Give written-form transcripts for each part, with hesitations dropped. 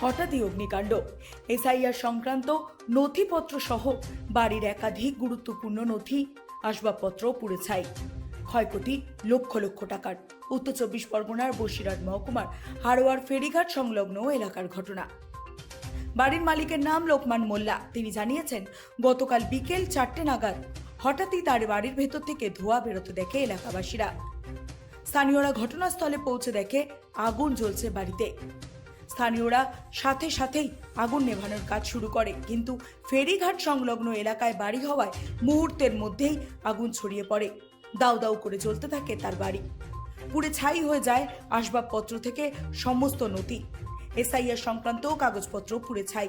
হঠাৎই অগ্নিকাণ্ড। এসআইআর সংক্রান্ত নথিপত্র সহ বাড়ির একাধিক গুরুত্বপূর্ণ নথি আসবাবপত্র পুড়ে ছাই। ক্ষয়ক্ষতি লক্ষ লক্ষ টাকার। উত্তর 24 পরগনার বসিরহাট মহকুমার হারোয়ার ফেরিঘাট সংলগ্ন এলাকার ঘটনা। বাড়ির মালিকের নাম লোকমান মোল্লা। তিনি জানিয়েছেন, গতকাল বিকেল 4টে নাগাদ হঠাৎই তার বাড়ির ভেতর থেকে ধোঁয়া বেরোতে দেখে এলাকাবাসীরা। স্থানীয়রা ঘটনাস্থলে পৌঁছে দেখে আগুন জ্বলছে বাড়িতে। স্থানীয়রা সাথে সাথেই আগুন নেভানোর কাজ শুরু করে, কিন্তু ফেরিঘাট সংলগ্ন এলাকায় বাড়ি হওয়ায় মুহূর্তের মধ্যেই আগুন ছড়িয়ে পড়ে। দাউ দাউ করে জ্বলতে থাকে তার বাড়ি। পুড়ে ছাই হয়ে যায় আসবাবপত্র থেকে সমস্ত নথি। এসআইআর সংক্রান্ত কাগজপত্র পুড়ে ছাই।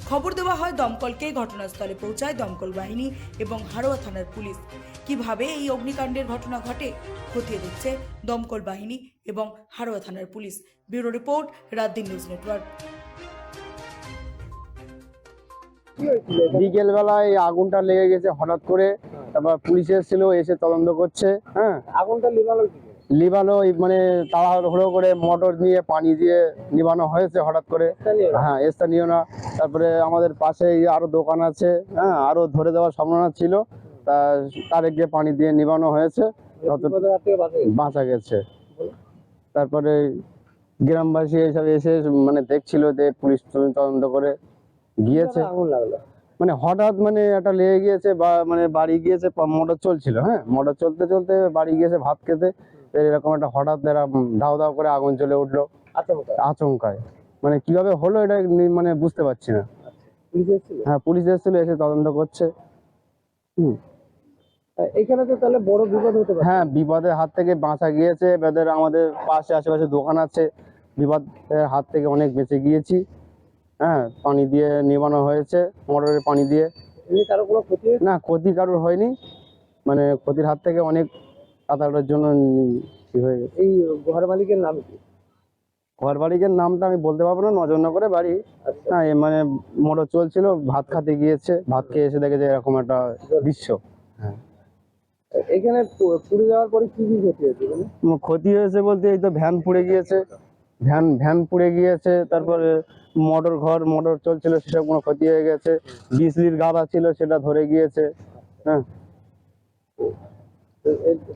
খবর দেওয়া হয় দমকলকে। ঘটনাস্থলে পৌঁছায় দমকল বাহিনী এবং হারোয়া থানার পুলিশ। কিভাবে এই অগ্নিকাণ্ডের ঘটনা ঘটে খতিয়ে দেখছে দমকল বাহিনী এবং হারোয়া থানার police. Bureau report, রাতদিন news network. বিকেল বেলায় আগুনটা লেগে গেছে হঠাৎ করে। তারপর পুলিশ এসেছিল, এসে তদন্ত করছে। হ্যাঁ, আগুনটা লিভালো কি করে? লিভানো মানে তাড়াহুড়ো করে মোটর দিয়ে পানি দিয়ে নিভানো হয়েছে হঠাৎ করে। স্থানীয়রা? হ্যাঁ, স্থানীয় না। তারপরে আমাদের পাশে আরো দোকান আছে, হ্যাঁ, আরো ধরে দেওয়ার সম্ভাবনা ছিল। তার গিয়ে পানি দিয়ে নিভানো হয়েছে, বিপদের হাত থেকে বাঁচা গেছে। তারপরে গ্রামবাসী এসব এসে মানে দেখছিল, যে পুলিশ তদন্ত করে গিয়েছে। আগুন লাগলো মানে হঠাৎ মানে একটা লেগে গিয়েছে, বা মানে বাড়ি গিয়েছে, মোটর চলছিল। হ্যাঁ, মোটর চলতে চলতে বাড়ি গিয়েছে ভাত খেতে, এরকম একটা হঠাৎ এরা ধাও ধাও করে আগুন জ্বলে উঠলো আচমকায়। মানে কিভাবে হলো এটা মানে বুঝতে পারছি না। পুলিশ এসেছিল? হ্যাঁ, পুলিশ এসেছিল, এসে তদন্ত করছে। এখানে তো তাহলে বড় বিপদ হতে পারে। হ্যাঁ, বিপদের হাত থেকে বাঁচা গিয়েছে। এবার আমাদের পাশে আশেপাশে দোকান আছে, বিপদের হাত থেকে অনেক বেঁচে গিয়েছি। হ্যাঁ, পানি দিয়ে নিভানো হয়েছে, মোটরের পানি দিয়ে। এমনি কারো কোনো ক্ষতি হয়েছে? না, ক্ষতি কারোর হয়নি। মানে ক্ষতির হাত থেকে অনেক আদালতের জন্য কি হয়ে গেছে। এই ঘর মালিকের নাম কি? ঘর বাড়ির নামটা আমি বলতে পারবো না, নজর করে বাড়ি। আচ্ছা। হ্যাঁ, মানে মোটর চলছিল, ভাত খেতে গিয়েছে, ভাত খেয়ে এসে দেখে যে এরকম একটা দৃশ্য। হ্যাঁ, এখানে পুড়ে যাওয়ার পরে কি কি ক্ষতি হয়েছে? ক্ষতি হয়েছে বলতে এই তো ভ্যান পুড়ে গিয়েছে, ভ্যান পুড়ে গিয়েছে। তারপরে মোটর চলছিল, সেসব কোনো ক্ষতি হয়ে গেছে। বিজলির গাদা ছিল, সেটা ধরে গিয়েছে। হ্যাঁ,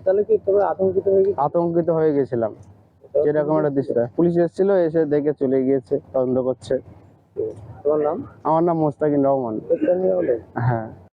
তাহলে কি তোমরা আতঙ্কিত হয়ে গেছিলাম, যেরকম একটা দৃশ্য। পুলিশ এসেছিল, এসে দেখে চলে গিয়েছে, তদন্ত করছে। তোমার নাম? আমার নাম মোস্তাকিন রহমান। স্থানীয় হলে? হ্যাঁ।